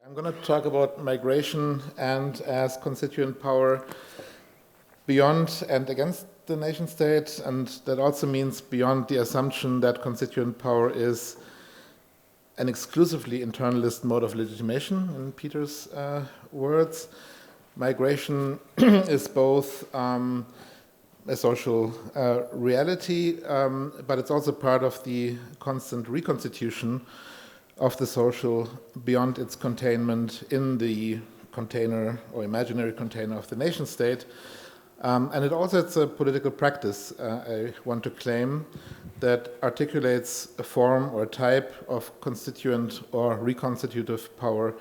I'm going to talk about migration and as constituent power beyond and against the nation state, and that also means beyond the assumption that constituent power is an exclusively internalist mode of legitimation, in Peter's words. Migration is both a social reality, but it's also part of the constant reconstitution of the social beyond its containment in the container or imaginary container of the nation state. And it also it's a political practice, I want to claim, that articulates a form or a type of constituent or reconstitutive power,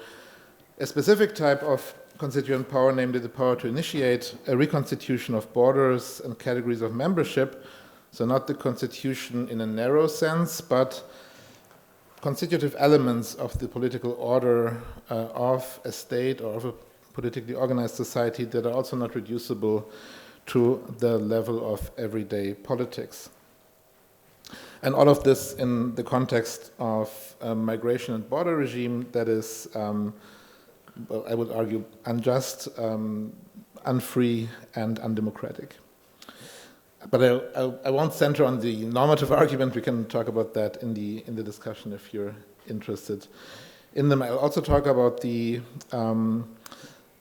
a specific type of constituent power, namely the power to initiate a reconstitution of borders and categories of membership, so not the constitution in a narrow sense, but constitutive elements of the political order of a state or of a politically organized society that are also not reducible to the level of everyday politics. And all of this in the context of a migration and border regime that is, I would argue, unjust, unfree, and undemocratic. But I won't center on the normative argument. We can talk about that in the discussion if you're interested in them. I'll also talk about the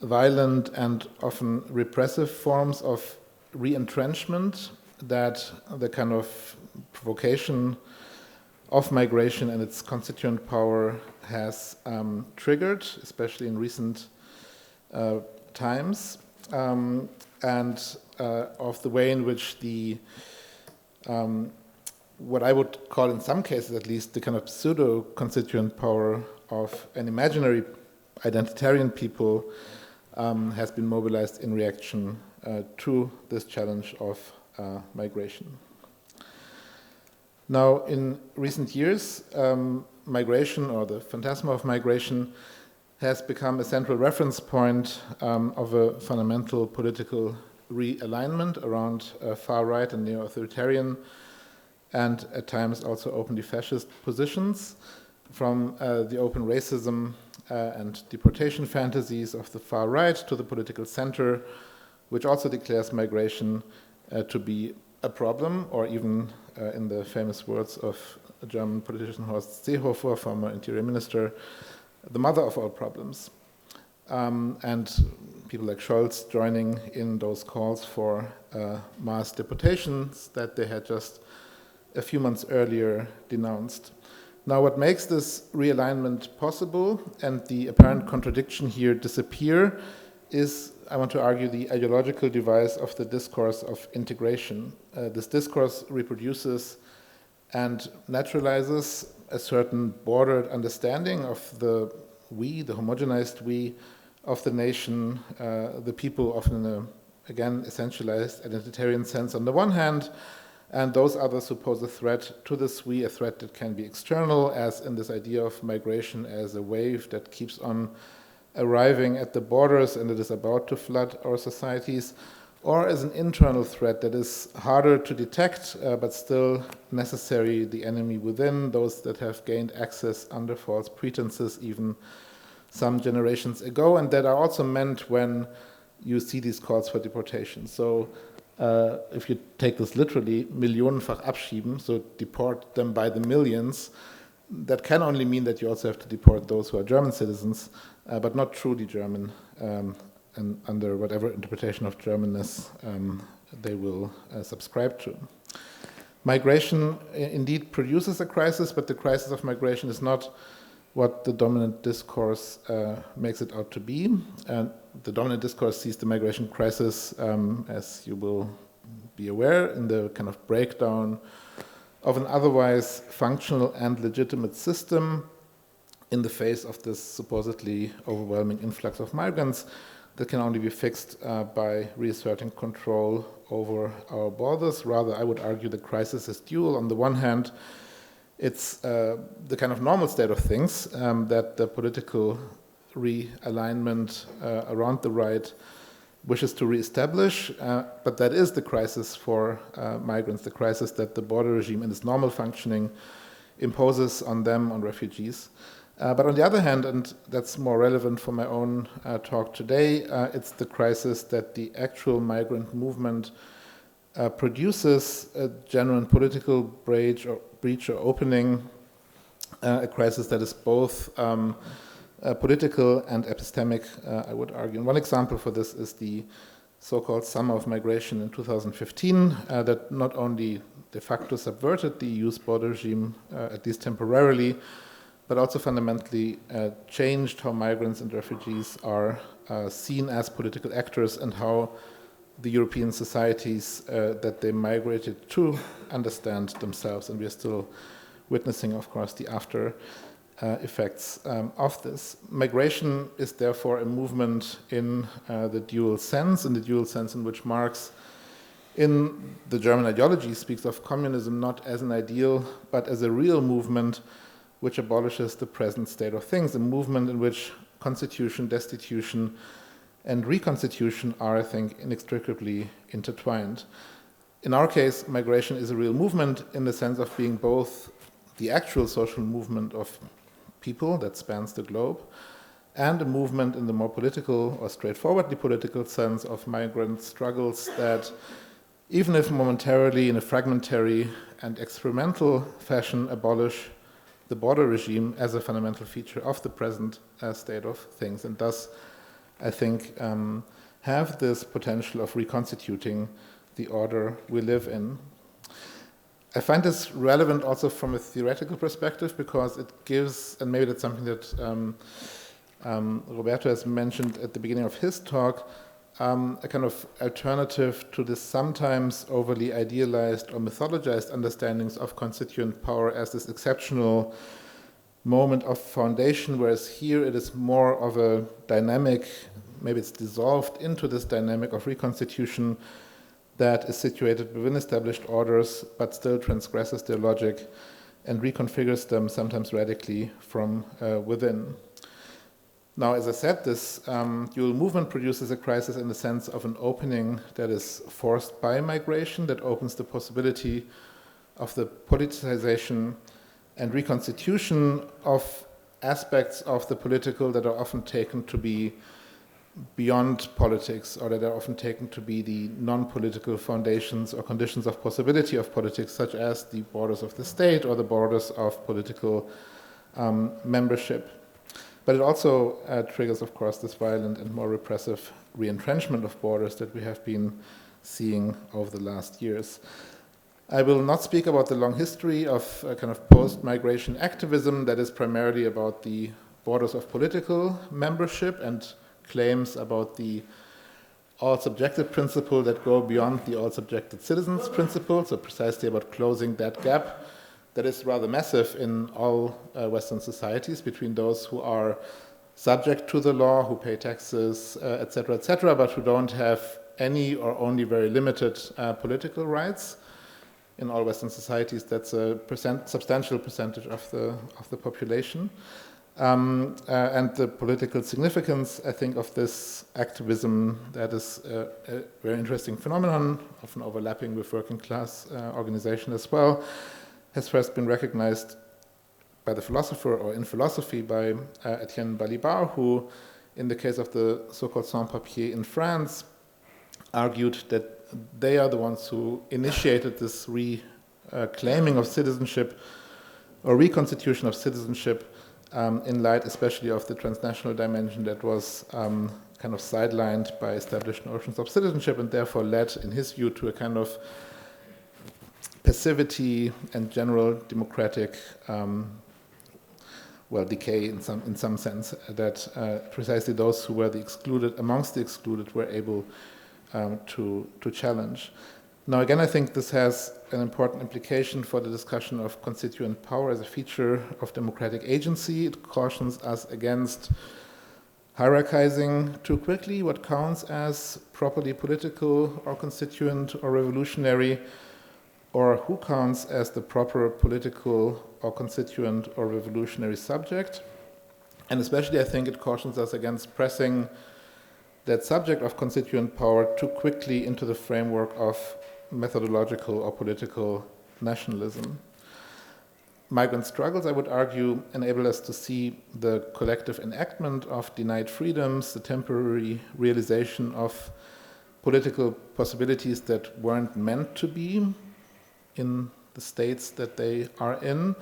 violent and often repressive forms of re-entrenchment that the kind of provocation of migration and its constituent power has triggered, especially in recent times, and of the way in which the what I would call in some cases at least the kind of pseudo-constituent power of an imaginary identitarian people has been mobilized in reaction to this challenge of migration. Now, in recent years, migration, or the phantasma of migration, has become a central reference point of a fundamental political realignment around far-right and neo-authoritarian and at times also openly fascist positions, from the open racism and deportation fantasies of the far right to the political center, which also declares migration to be a problem, or even, in the famous words of a German politician Horst Seehofer, former interior minister, the mother of all problems. And people like Scholz joining in those calls for mass deportations that they had just a few months earlier denounced. Now, what makes this realignment possible and the apparent contradiction here disappear is, I want to argue, the ideological device of the discourse of integration. This discourse reproduces and naturalizes a certain bordered understanding of the we, the homogenized we of the nation, the people, often in a, again, essentialized identitarian sense on the one hand, and those others who pose a threat to this we, a threat that can be external, as in this idea of migration as a wave that keeps on arriving at the borders and it is about to flood our societies, or as an internal threat that is harder to detect, but still necessary, the enemy within, those that have gained access under false pretenses even some generations ago, and that are also meant when you see these calls for deportation. So if you take this literally, millionenfach abschieben, so deport them by the millions, that can only mean that you also have to deport those who are German citizens, but not truly German, and under whatever interpretation of Germanness they will subscribe to. Migration indeed produces a crisis, but the crisis of migration is not what the dominant discourse makes it out to be. And the dominant discourse sees the migration crisis, as you will be aware, in the kind of breakdown of an otherwise functional and legitimate system in the face of this supposedly overwhelming influx of migrants that can only be fixed by reasserting control over our borders. Rather, I would argue the crisis is dual. On the one hand, it's the kind of normal state of things that the political realignment around the right wishes to reestablish, but that is the crisis for migrants, the crisis that the border regime in its normal functioning imposes on them, on refugees. But on the other hand, and that's more relevant for my own talk today, it's the crisis that the actual migrant movement produces a genuine political breach or opening, a crisis that is both political and epistemic, I would argue. And one example for this is the so-called Summer of Migration in 2015, that not only de facto subverted the EU's border regime, at least temporarily, but also fundamentally changed how migrants and refugees are seen as political actors and how the European societies that they migrated to understand themselves. And we are still witnessing, of course, the after effects of this. Migration is therefore a movement in the dual sense, in which Marx, in the German ideology, speaks of communism not as an ideal, but as a real movement which abolishes the present state of things, a movement in which constitution, destitution, and reconstitution are, I think, inextricably intertwined. In our case, migration is a real movement in the sense of being both the actual social movement of people that spans the globe, and a movement in the more political or straightforwardly political sense of migrant struggles that, even if momentarily in a fragmentary and experimental fashion, abolish the border regime as a fundamental feature of the present state of things, and thus, I think, have this potential of reconstituting the order we live in. I find this relevant also from a theoretical perspective because it gives, and maybe that's something that Roberto has mentioned at the beginning of his talk, a kind of alternative to this sometimes overly idealized or mythologized understandings of constituent power as this exceptional moment of foundation, whereas here it is more of a dynamic, maybe it's dissolved into this dynamic of reconstitution that is situated within established orders but still transgresses their logic and reconfigures them sometimes radically from within. Now, as I said, this dual movement produces a crisis in the sense of an opening that is forced by migration, that opens the possibility of the politicization and reconstitution of aspects of the political that are often taken to be beyond politics, or that are often taken to be the non-political foundations or conditions of possibility of politics, such as the borders of the state or the borders of political membership. But it also triggers, of course, this violent and more repressive re-entrenchment of borders that we have been seeing over the last years. I will not speak about the long history of kind of post-migration activism that is primarily about the borders of political membership and claims about the all-subjected principle that go beyond the all-subjected citizens principle, so precisely about closing that gap that is rather massive in all Western societies between those who are subject to the law, who pay taxes, et cetera, but who don't have any or only very limited political rights. In all Western societies, that's a substantial percentage of the population. And the political significance, I think, of this activism, that is a very interesting phenomenon, often overlapping with working class organization as well, has first been recognized by the philosopher, or in philosophy, by Etienne Balibar, who, in the case of the so-called sans-papiers in France, argued that they are the ones who initiated this reclaiming of citizenship, or reconstitution of citizenship, in light especially of the transnational dimension that was kind of sidelined by established notions of citizenship, and therefore led, in his view, to a kind of passivity and general democratic decay in some sense, that precisely those who were amongst the excluded were able to challenge. Now again, I think this has an important implication for the discussion of constituent power as a feature of democratic agency. It cautions us against hierarchizing too quickly what counts as properly political or constituent or revolutionary, or who counts as the proper political or constituent or revolutionary subject. And especially, I think it cautions us against pressing that subject of constituent power too quickly into the framework of methodological or political nationalism. migrant struggles, I would argue, enable us to see the collective enactment of denied freedoms, the temporary realization of political possibilities that weren't meant to be in the states that they are in,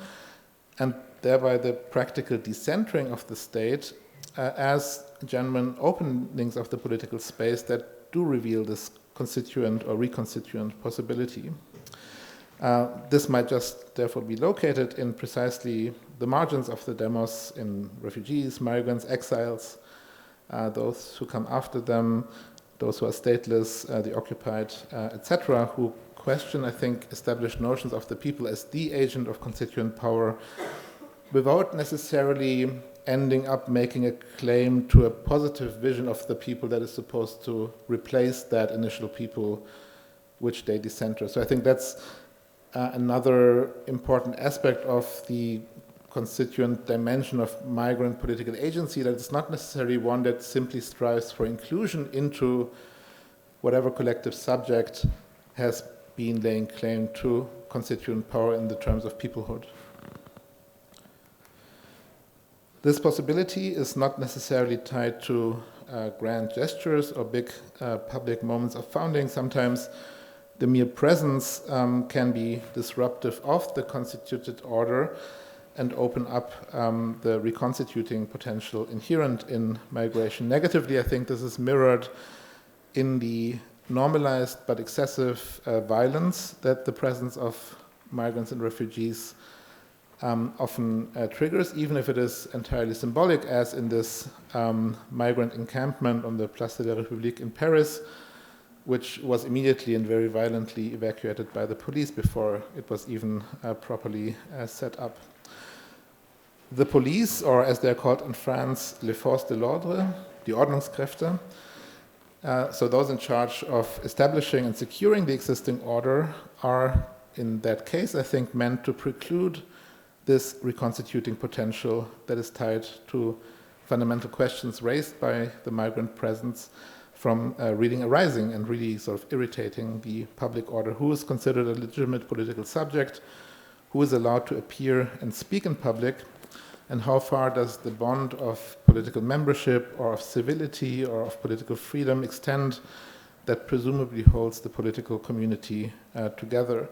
and thereby the practical decentering of the state as genuine openings of the political space that do reveal this constituent or reconstituent possibility. This might just therefore be located in precisely the margins of the demos, in refugees, migrants, exiles, those who come after them, those who are stateless, the occupied, etc., who question, I think, established notions of the people as the agent of constituent power without necessarily ending up making a claim to a positive vision of the people that is supposed to replace that initial people which they decenter. So I think that's another important aspect of the constituent dimension of migrant political agency, that it's not necessarily one that simply strives for inclusion into whatever collective subject has been laying claim to constituent power in the terms of peoplehood. This possibility is not necessarily tied to grand gestures or big public moments of founding. Sometimes the mere presence can be disruptive of the constituted order and open up the reconstituting potential inherent in migration. Negatively, I think this is mirrored in the normalized but excessive violence that the presence of migrants and refugees often triggers, even if it is entirely symbolic, as in this migrant encampment on the Place de la République in Paris, which was immediately and very violently evacuated by the police before it was even properly set up. The police, or as they're called in France, les forces de l'ordre, die Ordnungskräfte, so those in charge of establishing and securing the existing order, are, in that case, I think, meant to preclude this reconstituting potential that is tied to fundamental questions raised by the migrant presence from really arising and really sort of irritating the public order. Who is considered a legitimate political subject? Who is allowed to appear and speak in public? And how far does the bond of political membership or of civility or of political freedom extend that presumably holds the political community together?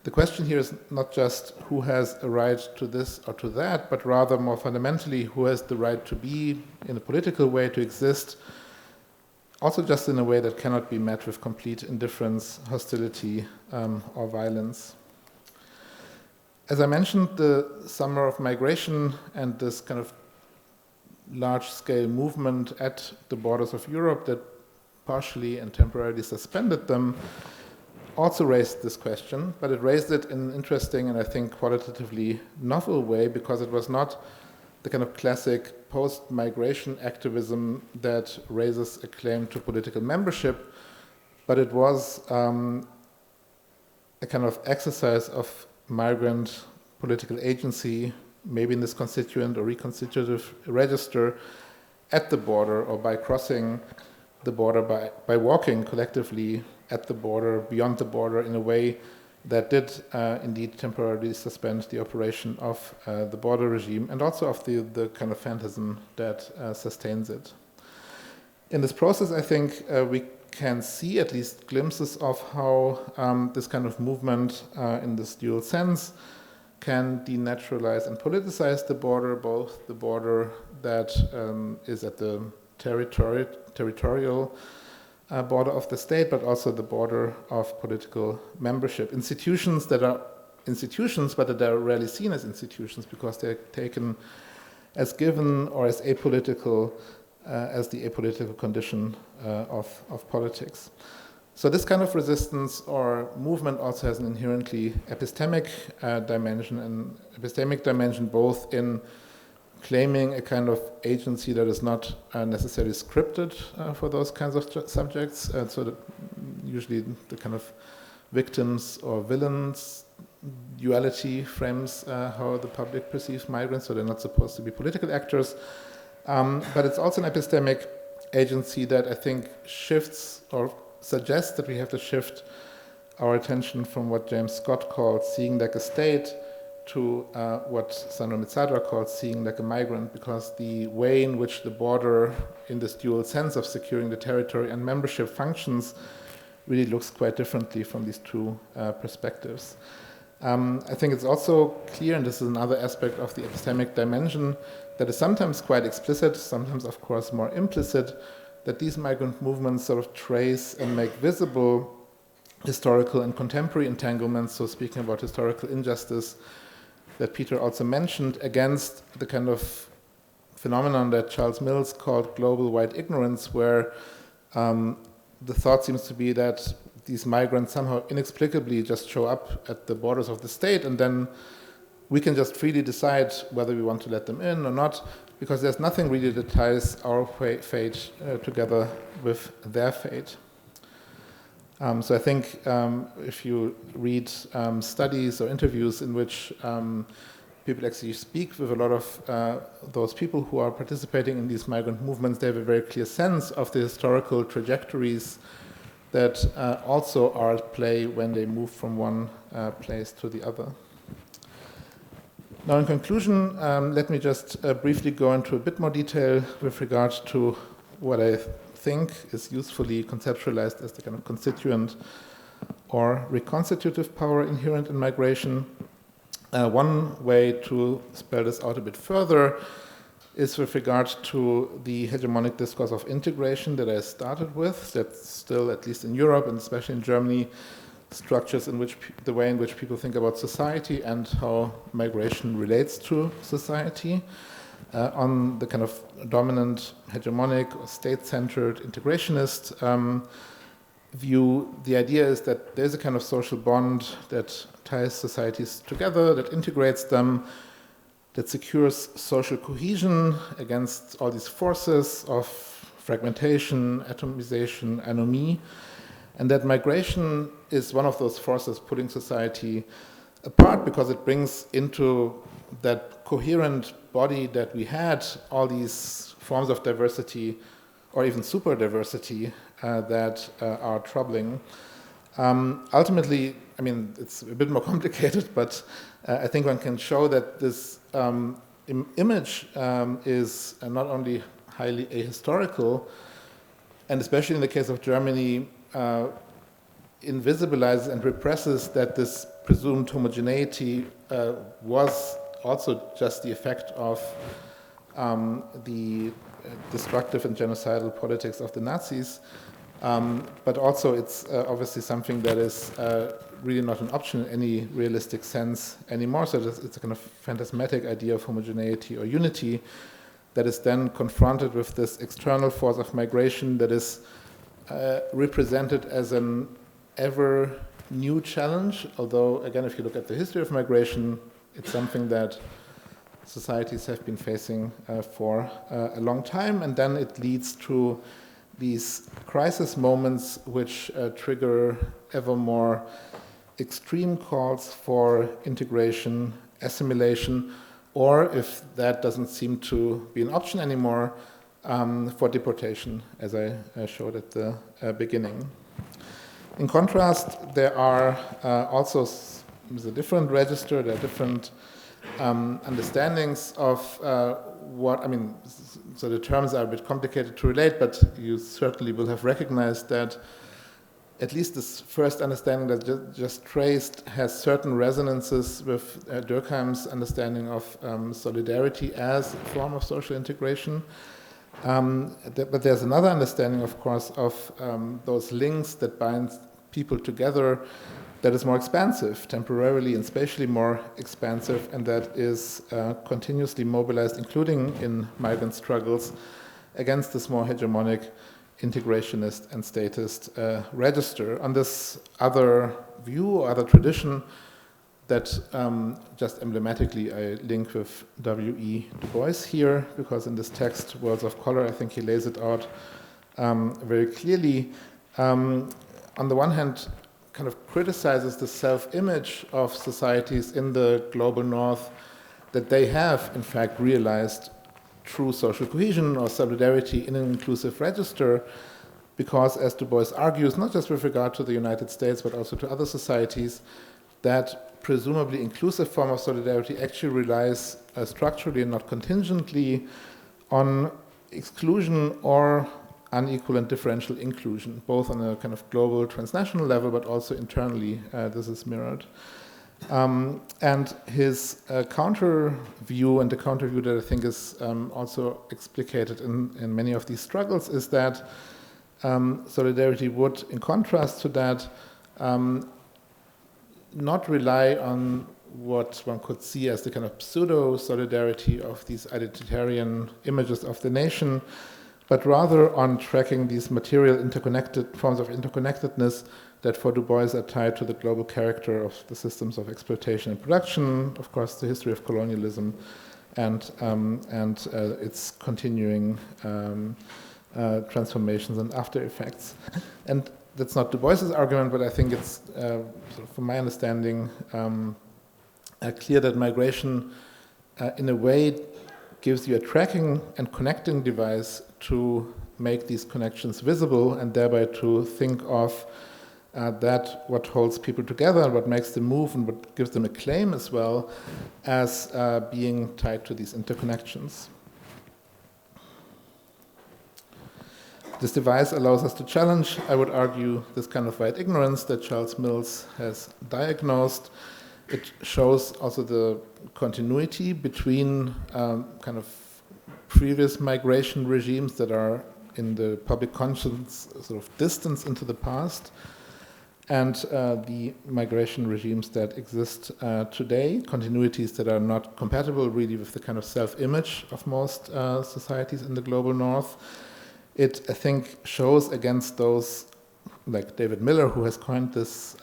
The question here is not just who has a right to this or to that, but rather more fundamentally, who has the right to be in a political way, to exist, also just in a way that cannot be met with complete indifference, hostility, or violence. As I mentioned, the summer of migration and this kind of large-scale movement at the borders of Europe that partially and temporarily suspended them also raised this question, but it raised it in an interesting and I think qualitatively novel way, because it was not the kind of classic post-migration activism that raises a claim to political membership, but it was a kind of exercise of migrant political agency, maybe in this constituent or reconstitutive register at the border, or by crossing the border, by walking collectively at the border, beyond the border, in a way that did indeed temporarily suspend the operation of the border regime and also of the kind of phantasm that sustains it. In this process, I think we can see at least glimpses of how this kind of movement in this dual sense can denaturalize and politicize the border, both the border that is at the territorial border of the state, but also the border of political membership. Institutions that are institutions, but that are rarely seen as institutions because they're taken as given or as apolitical, as the apolitical condition of politics. So this kind of resistance or movement also has an inherently epistemic dimension, both in claiming a kind of agency that is not necessarily scripted for those kinds of subjects. So that usually the kind of victims or villains duality frames how the public perceives migrants, so they're not supposed to be political actors. But it's also an epistemic agency that I think shifts or suggests that we have to shift our attention from what James Scott called seeing like a state to what Sandro Mitzadra calls seeing like a migrant, because the way in which the border in this dual sense of securing the territory and membership functions really looks quite differently from these two perspectives. I think it's also clear, and this is another aspect of the epistemic dimension, that is sometimes quite explicit, sometimes of course more implicit, that these migrant movements sort of trace and make visible historical and contemporary entanglements, so speaking about historical injustice that Peter also mentioned, against the kind of phenomenon that Charles Mills called global white ignorance, where the thought seems to be that these migrants somehow inexplicably just show up at the borders of the state, and then we can just freely decide whether we want to let them in or not, because there's nothing really that ties our fate together with their fate. So I think if you read studies or interviews in which people actually speak with a lot of those people who are participating in these migrant movements, they have a very clear sense of the historical trajectories that also are at play when they move from one place to the other. Now, in conclusion, let me just briefly go into a bit more detail with regard to what I think is usefully conceptualized as the kind of constituent or reconstitutive power inherent in migration. One way to spell this out a bit further is with regard to the hegemonic discourse of integration that I started with, that's still, at least in Europe and especially in Germany, structures in which the way in which people think about society and how migration relates to society. On the kind of dominant, hegemonic, or state-centered, integrationist view, the idea is that there's a kind of social bond that ties societies together, that integrates them, that secures social cohesion against all these forces of fragmentation, atomization, anomie, and that migration is one of those forces pulling society apart because it brings into that coherent body that we had all these forms of diversity or even super diversity that are troubling. Ultimately, I mean, it's a bit more complicated, but I think one can show that this image is not only highly ahistorical, and especially in the case of Germany, invisibilizes and represses that this presumed homogeneity was also just the effect of the destructive and genocidal politics of the Nazis, but also it's obviously something that is really not an option in any realistic sense anymore. So it's a kind of phantasmatic idea of homogeneity or unity that is then confronted with this external force of migration that is represented as an ever new challenge, although again, if you look at the history of migration, it's something that societies have been facing for a long time, and then it leads to these crisis moments which trigger ever more extreme calls for integration, assimilation, or if that doesn't seem to be an option anymore, for deportation, as I showed at the beginning. In contrast, there are also a different register, there are different understandings of what, I mean, so the terms are a bit complicated to relate, but you certainly will have recognized that at least this first understanding that just traced has certain resonances with Durkheim's understanding of solidarity as a form of social integration. But there's another understanding, of course, of those links that bind people together that is more expansive, temporarily and spatially more expansive, and that is continuously mobilized, including in migrant struggles, against this more hegemonic, integrationist and statist register. On this other view or other tradition that just emblematically I link with W.E. Du Bois here, because in this text, Worlds of Color, I think he lays it out very clearly. On the one hand, kind of criticizes the self-image of societies in the global north, that they have, in fact, realized true social cohesion or solidarity in an inclusive register, because, as Du Bois argues, not just with regard to the United States, but also to other societies, that presumably inclusive form of solidarity actually relies structurally and not contingently on exclusion or unequal and differential inclusion, both on a kind of global transnational level, but also internally this is mirrored. And his counter view, and the counter view that I think is also explicated in many of these struggles, is that solidarity would, in contrast to that, not rely on what one could see as the kind of pseudo-solidarity of these identitarian images of the nation, but rather on tracking these material interconnected forms of interconnectedness that for Du Bois are tied to the global character of the systems of exploitation and production, of course the history of colonialism, and its continuing transformations and after effects. And that's not Du Bois's argument, but I think it's, sort of from my understanding, clear that migration, in a way, gives you a tracking and connecting device to make these connections visible, and thereby to think of that what holds people together and what makes them move and what gives them a claim as well as being tied to these interconnections. This device allows us to challenge, I would argue, this kind of white ignorance that Charles Mills has diagnosed. It shows also the continuity between kind of previous migration regimes that are in the public conscience sort of distance into the past, and the migration regimes that exist today, continuities that are not compatible really with the kind of self-image of most societies in the global north. It, I think, shows against those, like David Miller, who has coined this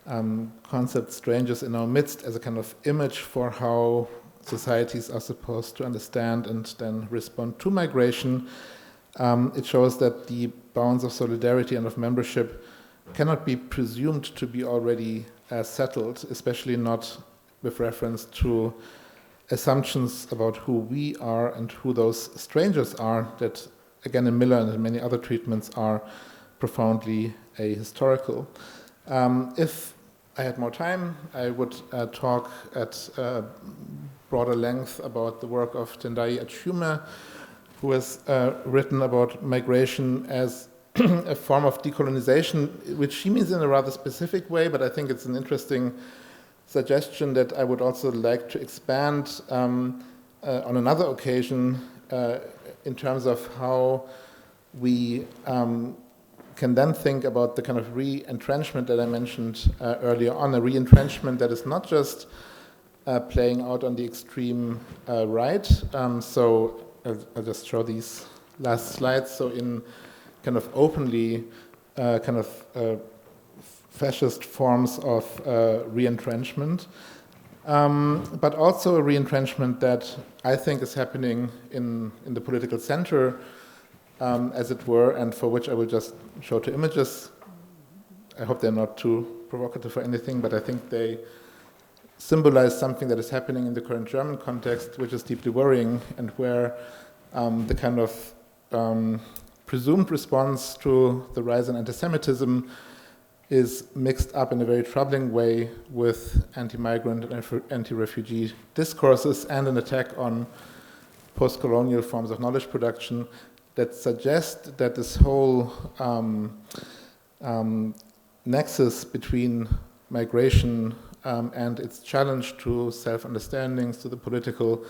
concept, strangers in our midst, as a kind of image for how societies are supposed to understand and then respond to migration. It shows that the bounds of solidarity and of membership cannot be presumed to be already settled, especially not with reference to assumptions about who we are and who those strangers are that, again, in Miller and in many other treatments are profoundly ahistorical. If I had more time, I would talk at broader length about the work of Tendai Achume, who has written about migration as a form of decolonization, which she means in a rather specific way, but I think it's an interesting suggestion that I would also like to expand on another occasion in terms of how we can then think about the kind of re-entrenchment that I mentioned earlier on, a re-entrenchment that is not just playing out on the extreme right. So I'll just show these last slides. So in kind of openly kind of fascist forms of re-entrenchment, but also a re-entrenchment that I think is happening in the political center, as it were, and for which I will just show two images. I hope they're not too provocative or anything, but I think they symbolize something that is happening in the current German context, which is deeply worrying, and where the kind of presumed response to the rise in anti-Semitism is mixed up in a very troubling way with anti-migrant and anti-refugee discourses and an attack on post-colonial forms of knowledge production that suggest that this whole nexus between migration and its challenge to self-understandings, to the political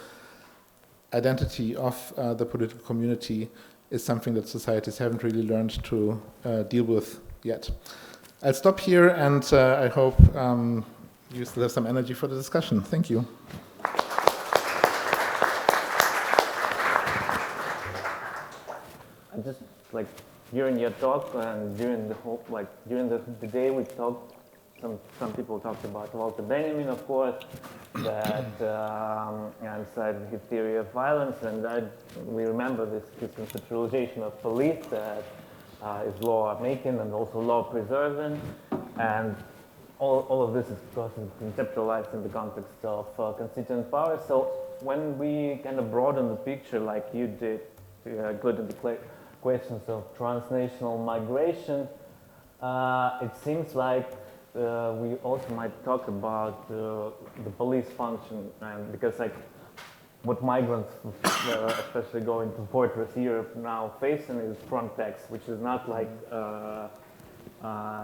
identity of the political community, is something that societies haven't really learned to deal with yet. I'll stop here, and I hope you still have some energy for the discussion. Thank you. I just, like, during your talk and during the whole, like, during the day we talked, some people talked about Walter Benjamin, of course, that and said his theory of violence, and we remember his conceptualization of police that is law-making and also law-preserving, and all of this is, of course, conceptualized in the context of constituent power. So when we kind of broaden the picture, like you did, including the questions of transnational migration, it seems like we also might talk about the police function, and because like what migrants, especially going to Fortress Europe, now facing is Frontex, which is not like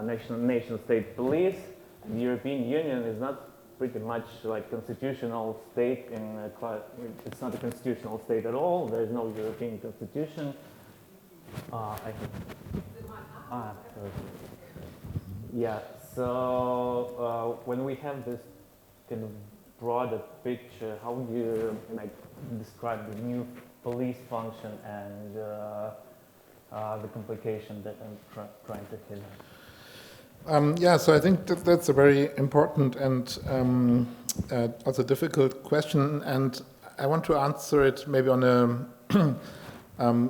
nation-state police. The European Union is not pretty much like constitutional state it's not a constitutional state at all. There is no European constitution. Yeah, so when we have this kind of broader picture, how would you like describe the new police function and the complication that I'm trying to hit? Yeah, so I think that's a very important and also difficult question, and I want to answer it maybe on a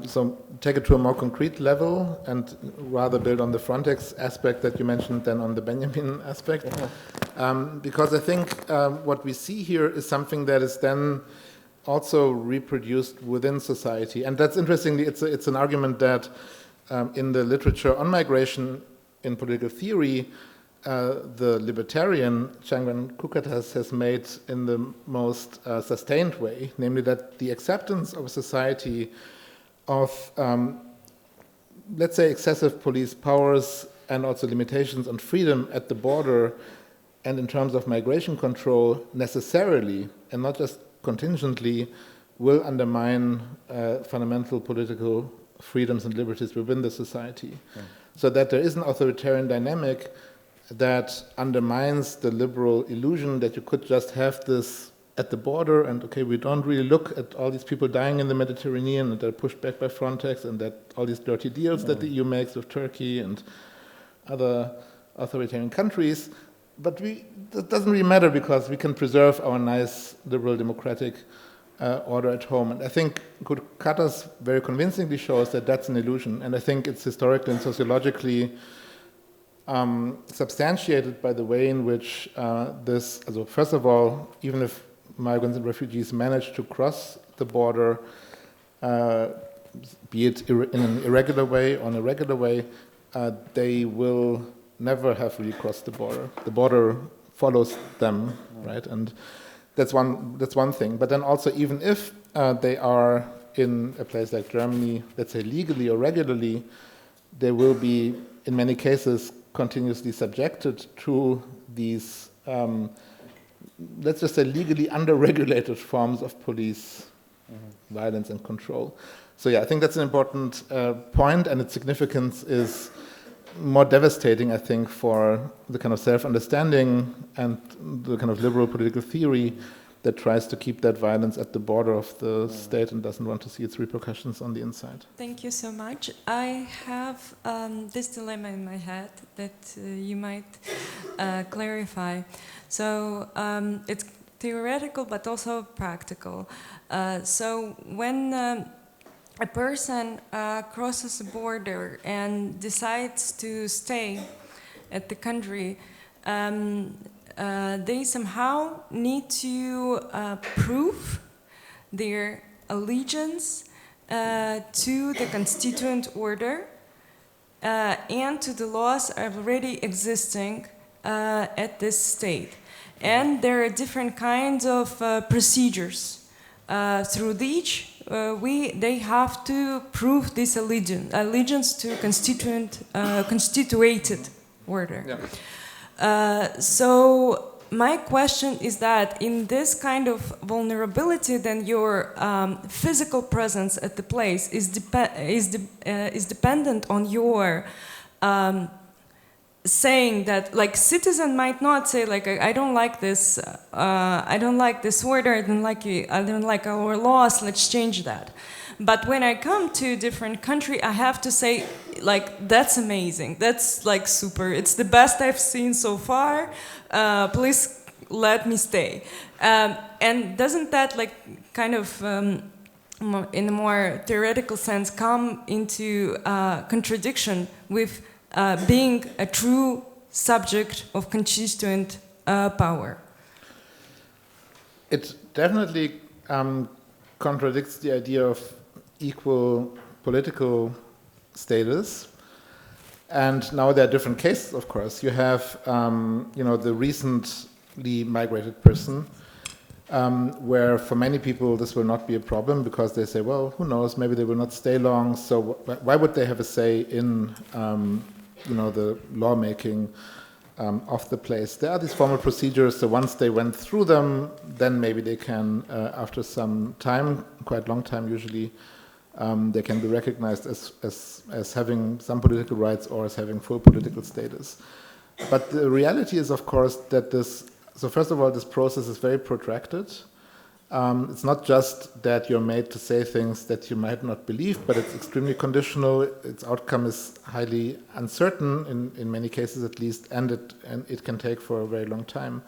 so take it to a more concrete level and rather build on the Frontex aspect that you mentioned than on the Benjamin aspect. Because I think what we see here is something that is then also reproduced within society. And that's interestingly, it's an argument that in the literature on migration in political theory, the libertarian Changwan Kukatas has made in the most sustained way, namely that the acceptance of a society of, let's say, excessive police powers and also limitations on freedom at the border and in terms of migration control necessarily, and not just contingently, will undermine fundamental political freedoms and liberties within the society. Yeah. So that there is an authoritarian dynamic that undermines the liberal illusion that you could just have this at the border and, okay, we don't really look at all these people dying in the Mediterranean and they're pushed back by Frontex and that all these dirty deals that the EU makes with Turkey and other authoritarian countries. But that doesn't really matter because we can preserve our nice liberal democratic order at home. And I think Kukatas very convincingly shows that that's an illusion. And I think it's historically and sociologically substantiated by the way in which this, also first of all, even if migrants and refugees manage to cross the border, be it in an irregular way or in a regular way, they will never have really crossed the border. The border follows them, right? And that's one thing. But then also, even if they are in a place like Germany, let's say legally or regularly, they will be, in many cases, continuously subjected to these, let's just say, legally under-regulated forms of police violence and control. So yeah, I think that's an important point, and its significance is more devastating, I think, for the kind of self-understanding and the kind of liberal political theory that tries to keep that violence at the border of the state and doesn't want to see its repercussions on the inside. Thank you so much. I have this dilemma in my head that you might clarify. So it's theoretical but also practical. So when a person crosses a border and decides to stay at the country, they somehow need to prove their allegiance to the Constituent order and to the laws already existing at this state. And there are different kinds of procedures through which they have to prove this allegiance to constituted order. Yeah. So my question is that in this kind of vulnerability, then your physical presence at the place is dependent on your saying that, like, citizen might not say, like, I don't like this, I don't like this order, I don't like our laws, let's change that. But when I come to a different country, I have to say, like, that's amazing, that's like super, it's the best I've seen so far, please let me stay. And doesn't that, like, kind of in a more theoretical sense come into contradiction with being a true subject of constituent power? It definitely contradicts the idea of equal political status. And now there are different cases, of course. You have, the recently migrated person, where for many people this will not be a problem because they say, well, who knows, maybe they will not stay long, so why would they have a say in, the lawmaking of the place? There are these formal procedures, so once they went through them, then maybe they can, after some time, quite long time usually, they can be recognized as having some political rights or as having full political status. But the reality is, of course, that so first of all, this process is very protracted. It's not just that you're made to say things that you might not believe, but it's extremely conditional. Its outcome is highly uncertain, in many cases at least, and it can take for a very long time.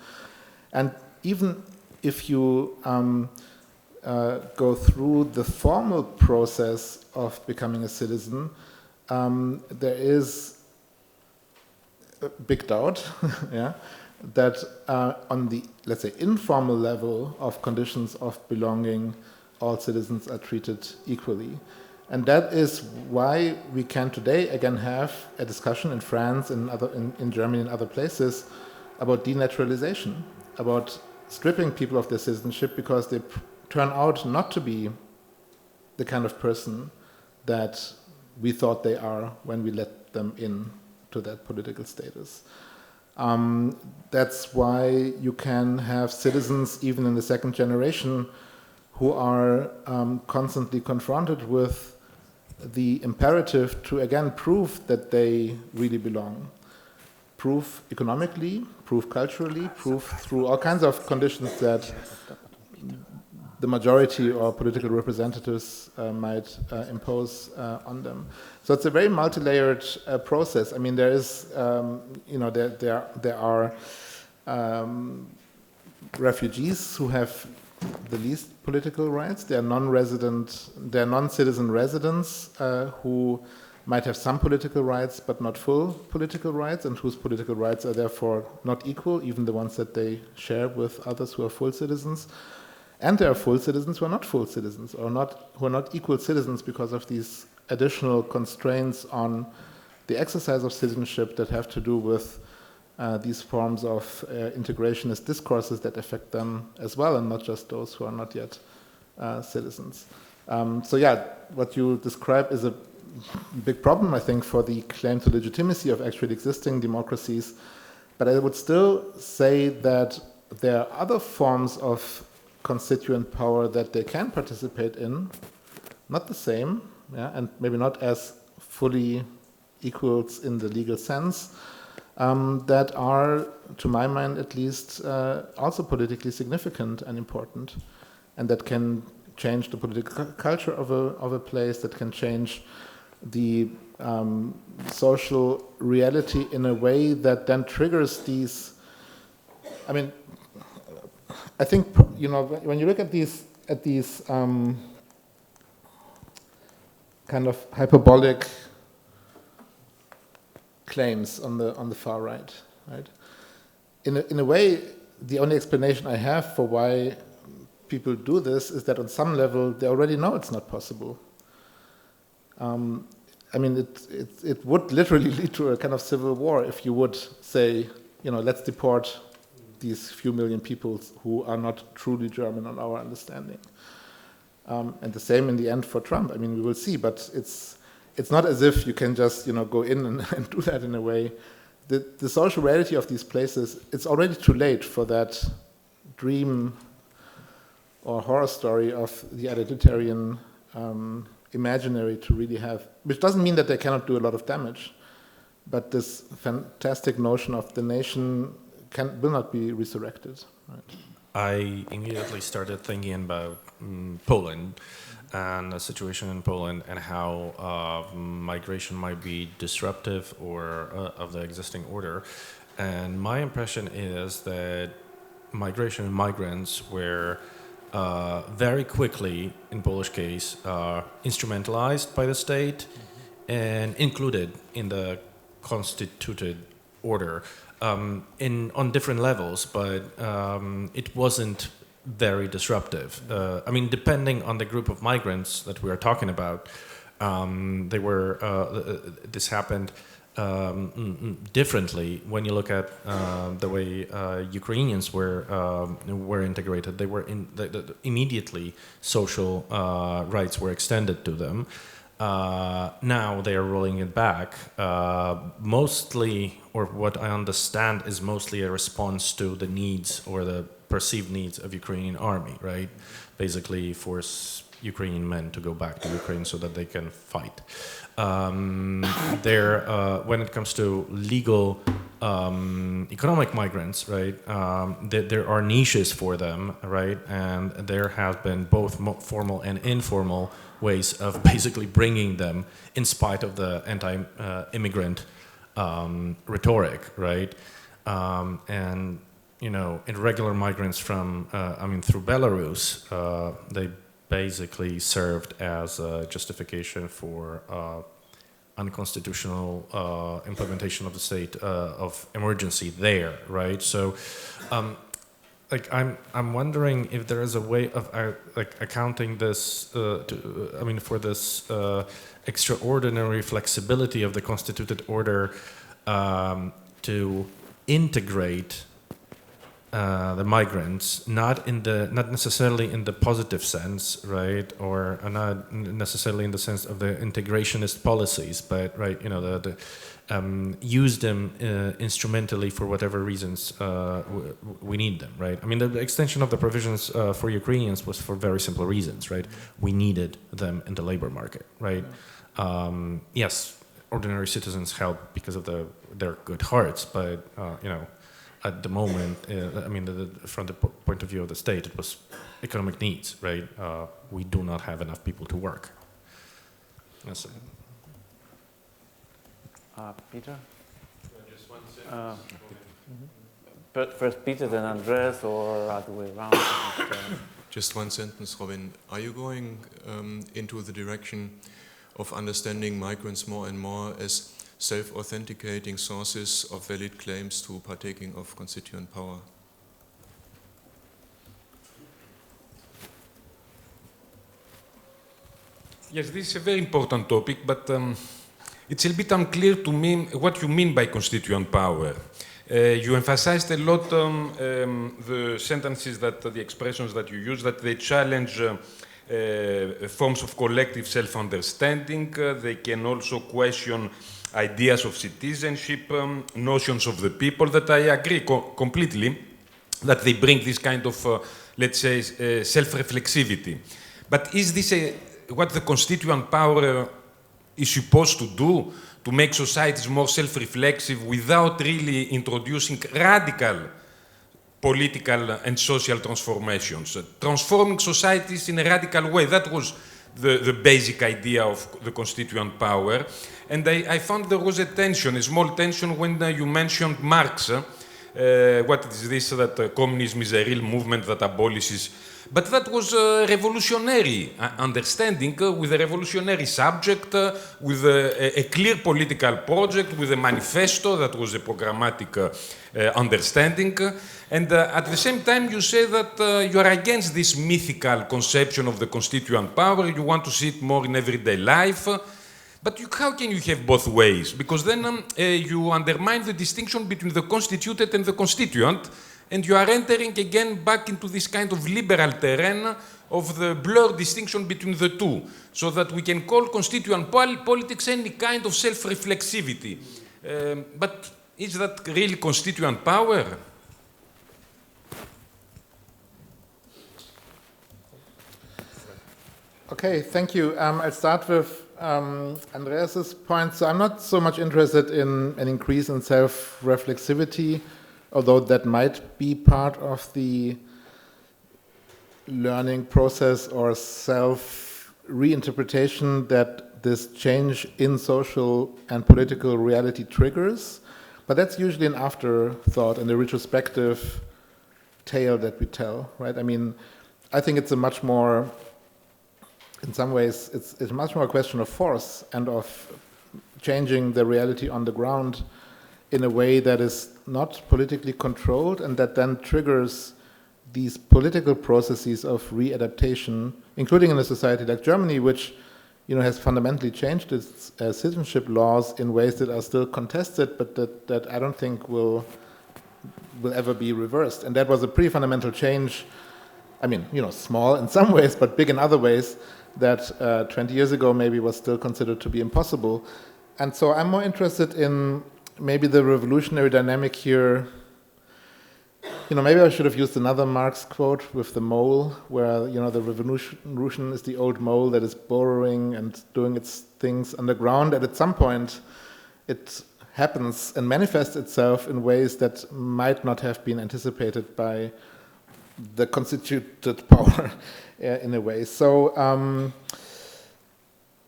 And even if you go through the formal process of becoming a citizen, there is a big doubt that on the, let's say, informal level of conditions of belonging, all citizens are treated equally. And that is why we can today again have a discussion in France, in Germany and other places about denaturalization, about stripping people of their citizenship because they turn out not to be the kind of person that we thought they are when we let them in to that political status. That's why you can have citizens, even in the second generation, who are constantly confronted with the imperative to, again, prove that they really belong. Prove economically, prove culturally, prove through all kinds of conditions that the majority or political representatives might impose on them. So it's a very multi-layered process. I mean, there is, there are refugees who have the least political rights. There are non-citizen residents who might have some political rights but not full political rights, and whose political rights are therefore not equal, even the ones that they share with others who are full citizens. And there are full citizens who are not full citizens, or who are not equal citizens because of these additional constraints on the exercise of citizenship that have to do with these forms of integrationist discourses that affect them as well, and not just those who are not yet citizens. What you describe is a big problem, I think, for the claim to legitimacy of actually existing democracies. But I would still say that there are other forms of constituent power that they can participate in, not the same, and maybe not as fully equals in the legal sense, that are, to my mind at least, also politically significant and important, and that can change the political culture of a place, that can change the social reality in a way that then triggers these. I mean, I think, when you look at these kind of hyperbolic claims on the far right? In a way, the only explanation I have for why people do this is that on some level they already know it's not possible. I mean, it would literally lead to a kind of civil war if you would say, let's deport these few million people who are not truly German on our understanding. And the same in the end for Trump. I mean, we will see, but it's not as if you can just go in and do that in a way. The social reality of these places, it's already too late for that dream or horror story of the identitarian imaginary to really have, which doesn't mean that they cannot do a lot of damage, but this fantastic notion of the nation will not be resurrected. Right? I immediately started thinking about Poland and the situation in Poland and how migration might be disruptive or of the existing order. And my impression is that migration and migrants were very quickly, in Polish case, instrumentalized by the state and included in the constituted order. On different levels, but it wasn't very disruptive. I mean, depending on the group of migrants that we are talking about, this happened differently when you look at the way Ukrainians were integrated. They were immediately social rights were extended to them. Now they are rolling it back, mostly, or what I understand is mostly a response to the needs or the perceived needs of Ukrainian army, right? Basically force Ukrainian men to go back to Ukraine so that they can fight. When it comes to legal economic migrants, right, there are niches for them, right, and there have been both formal and informal ways of basically bringing them in spite of the anti-immigrant rhetoric, right, and you know, irregular migrants from, through Belarus, they basically served as a justification for unconstitutional implementation of the state of emergency there, right? So, I'm wondering if there is a way of accounting this, for this extraordinary flexibility of the constituted order to integrate the migrants, not necessarily in the positive sense, right, or not necessarily in the sense of the integrationist policies, but right, you know, use them instrumentally for whatever reasons we need them, right? I mean, the extension of the provisions for Ukrainians was for very simple reasons, right? We needed them in the labor market, right? Yes, ordinary citizens help because of their good hearts, but you know. At the moment, from the point of view of the state, it was economic needs, right? We do not have enough people to work. Yes. Peter? Just one sentence. First Peter, then Andreas, or other way around? Just one sentence, Robin. Are you going into the direction of understanding migrants more and more as self-authenticating sources of valid claims to partaking of constituent power? Yes, this is a very important topic, but it's a bit unclear to me what you mean by constituent power. You emphasized a lot the sentences the expressions that you use, that they challenge forms of collective self-understanding. They can also question ideas of citizenship, notions of the people, that I agree completely, that they bring this kind of, let's say, self-reflexivity. But is this what the constituent power is supposed to do, to make societies more self-reflexive without really introducing radical political and social transformations? Transforming societies in a radical way, that was the basic idea of the constituent power. And I found there was a tension, a small tension, when you mentioned Marx. What is this, that communism is a real movement that abolishes? But that was a revolutionary understanding, with a revolutionary subject, with a clear political project, with a manifesto that was a programmatic understanding. And at the same time, you say that you are against this mythical conception of the constituent power. You want to see it more in everyday life. But how can you have both ways? Because then you undermine the distinction between the constituted and the constituent, and you are entering again back into this kind of liberal terrain of the blurred distinction between the two, so that we can call constituent politics any kind of self-reflexivity. But is that really constituent power? Okay, thank you. I'll start with Andreas's point. So I'm not so much interested in an increase in self-reflexivity, although that might be part of the learning process or self-reinterpretation that this change in social and political reality triggers. But that's usually an afterthought and a retrospective tale that we tell, right? I mean, I think it's a much more, in some ways, it's much more a question of force and of changing the reality on the ground in a way that is not politically controlled and that then triggers these political processes of readaptation, including in a society like Germany, which has fundamentally changed its citizenship laws in ways that are still contested, but that I don't think will ever be reversed. And that was a pretty fundamental change. I mean, small in some ways, but big in other ways, that 20 years ago maybe was still considered to be impossible. And so I'm more interested in maybe the revolutionary dynamic here. Maybe I should have used another Marx quote with the mole, where, the revolution is the old mole that is burrowing and doing its things underground, and at some point it happens and manifests itself in ways that might not have been anticipated by the constituted power in a way. So,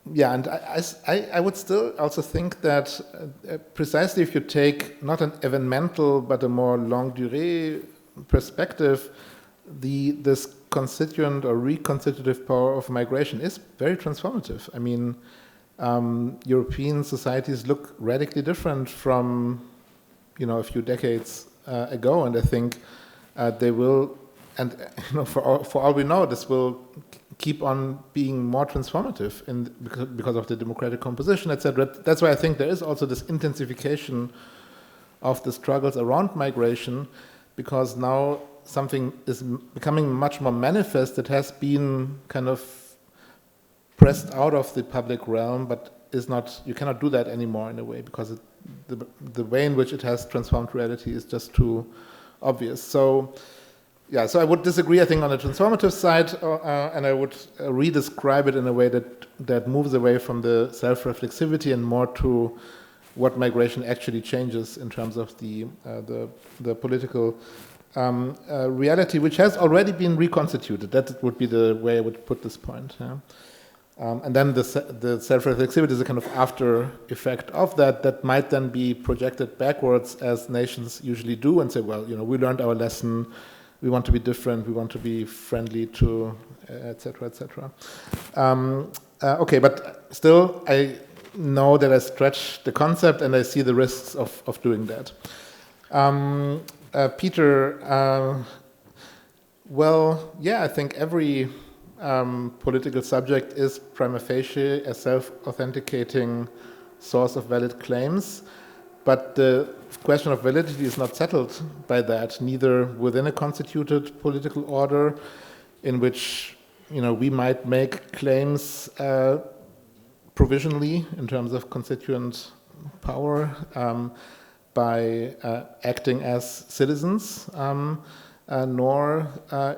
and I would still also think that precisely if you take not an evenmental but a more longue durée perspective, this constituent or reconstitutive power of migration is very transformative. I mean, European societies look radically different from, a few decades ago, and I think they will, and for all we know, this will keep on being more transformative because of the democratic composition, etc. That's why I think there is also this intensification of the struggles around migration, because now something is becoming much more manifest that has been kind of pressed out of the public realm, but is not. You cannot do that anymore in a way, because the way in which it has transformed reality is just too obvious. So I would disagree, I think, on the transformative side, and I would redescribe it in a way that moves away from the self-reflexivity and more to what migration actually changes in terms of the political reality, which has already been reconstituted. That would be the way I would put this point. Yeah? And then the self-reflexivity is a kind of after effect of that might then be projected backwards, as nations usually do, and say, well, we learned our lesson. We want to be different. We want to be friendly to, etc., etc. Okay, but still, I know that I stretch the concept, and I see the risks of doing that. Peter, I think every political subject is prima facie a self-authenticating source of valid claims. But the question of validity is not settled by that, neither within a constituted political order, in which we might make claims provisionally in terms of constituent power by acting as citizens, nor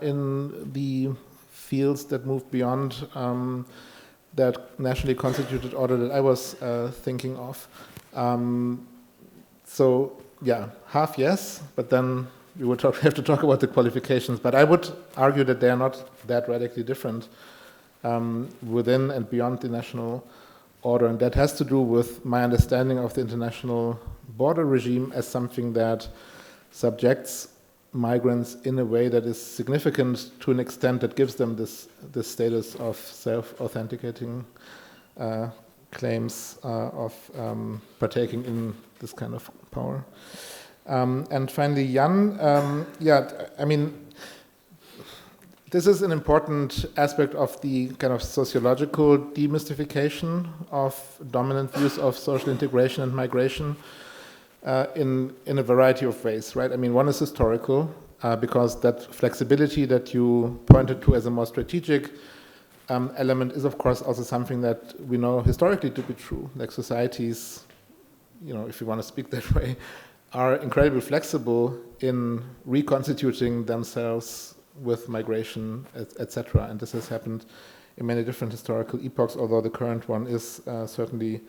in the fields that move beyond that nationally constituted order that I was thinking of. So, half yes, but then we would have to talk about the qualifications. But I would argue that they are not that radically different within and beyond the national order. And that has to do with my understanding of the international border regime as something that subjects migrants in a way that is significant to an extent that gives them this status of self-authenticating claims of partaking in this kind of power. And finally, Jan, I mean, this is an important aspect of the kind of sociological demystification of dominant views of social integration and migration in a variety of ways, right? I mean, one is historical, because that flexibility that you pointed to as a more strategic element is, of course, also something that we know historically to be true. Like societies, if you want to speak that way, are incredibly flexible in reconstituting themselves with migration, etc. And this has happened in many different historical epochs, although the current one is certainly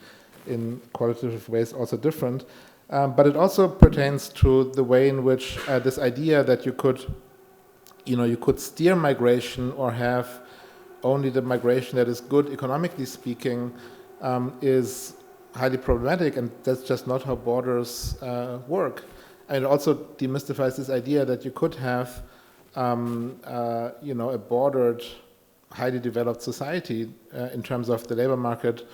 in qualitative ways also different. But it also pertains to the way in which this idea that you could steer migration or have only the migration that is good economically speaking is highly problematic, and that's just not how borders work. And it also demystifies this idea that you could have a bordered, highly developed society in terms of the labor market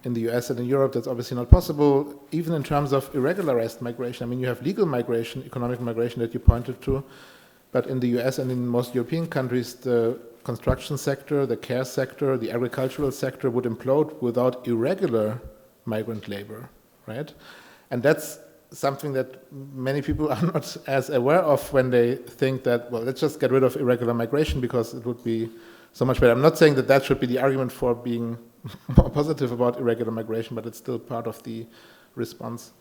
in the US and in Europe. That's obviously not possible, even in terms of irregularized migration. I mean, you have legal migration, economic migration that you pointed to, but in the US and in most European countries, the construction sector, the care sector, the agricultural sector would implode without irregular migrant labor, right? And that's something that many people are not as aware of when they think that, well, let's just get rid of irregular migration because it would be so much better. I'm not saying that that should be the argument for being more positive about irregular migration, but it's still part of the response.